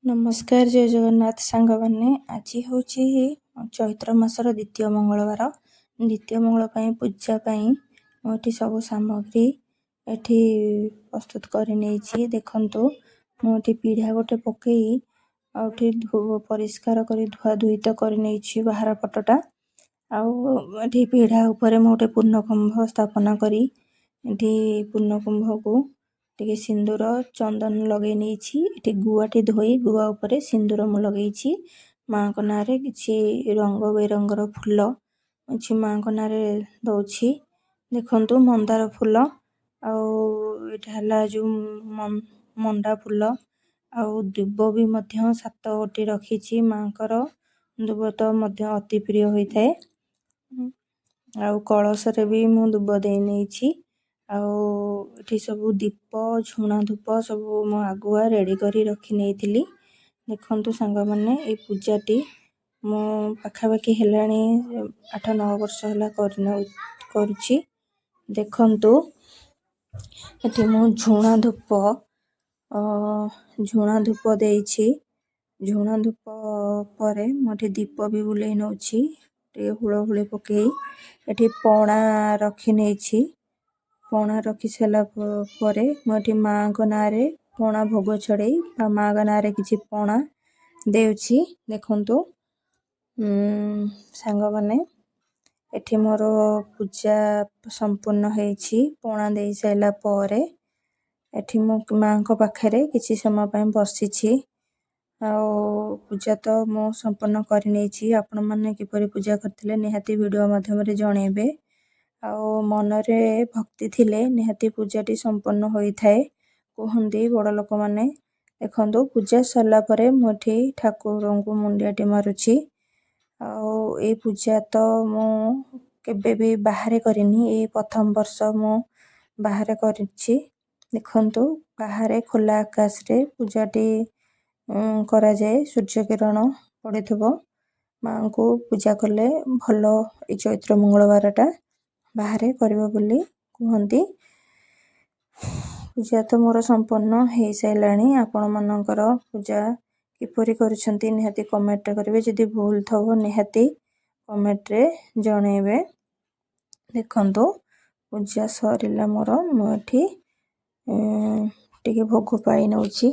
नमस्कार जय जगन्नाथ सांग मैंने आज हूँ चैत्र मासर द्वितीय मंगलवार द्वितीय मंगल पूजा मुझे सब सामग्री एठी प्रस्तुत कर देखु मुझे पीढ़ा गोटे पकई आठी परिष्कार कर धुआ धुई तो कर बाहर पटटा आठी पीढ़ा उपर मुझे पूर्णकुंभ स्थापना करी पूर्णकुंभ को टिके सिंदूर चंदन लगे नहीं गुआटी धोई गुआ उपरे सिंदूर मु लगे माँ को ना किसी रंग बेरंगर फूल अच्छी माँ को ना दौची देखु मंदार फूल आला जो मंडा फूल दुब भी सात गोटी रखी माँ को दुब तो अति प्रिय होता है कलश भी मु दुब दे नहीं आठी सब दीप झुणा धूप सब मो आगुआ रेडी करी रखी नहीं देखु सांग मैंने ये पूजाटी मो पाखापाखि है 8-9 वर्ष है करुच्ची देखु ये मु झुणा धूप देइछि झुणा धूप पर मोटे दीप भी बुले नौछि हुलहुली पकई ये पणा रखी नहीं पणा रखी सारा पर मुझे माँ को ना पणा भोग छड़े माँ को ना किसी पणा देउछि देखु सांग मैंने एठी मोर पूजा संपूर्ण होइछि पणा दे साइला पर एठी मो माँ को पाखरे किसी समय बसिछि पूजा तो मो संपूर्ण कर नहीं आपण मैंने किपरि पूजा करथिले निहाती वीडियो माध्यम रे जणेबे मनरे भक्ति थिले निहाती पूजाटी संपन्न होता है कहते बड़ लोक मैंने देखो पूजा सरला परे मुझे ठाकुर को मुंडियाटी मारुछि ए पूजा तो मु केबे भी बाहर करनी ए प्रथम वर्ष मु बाहर करिछि देखो बाहर खोला आकाश रे पूजाटी करा जाए सूर्य किरण पड़े माँ को पूजा कले भल ए चैत्र मंगलवारटा बाहर करबो बोली कहती पूजा तो मोर संपन्न हो साराणी आपण मानकर पूजा किपरि करुछंती निहाती कमेंट करेंगे जदि भूल थबो निहाती कमेंट रे जणेबे देखंतु पूजा सरिला मोर मुठी टिके भोग पाई नउछि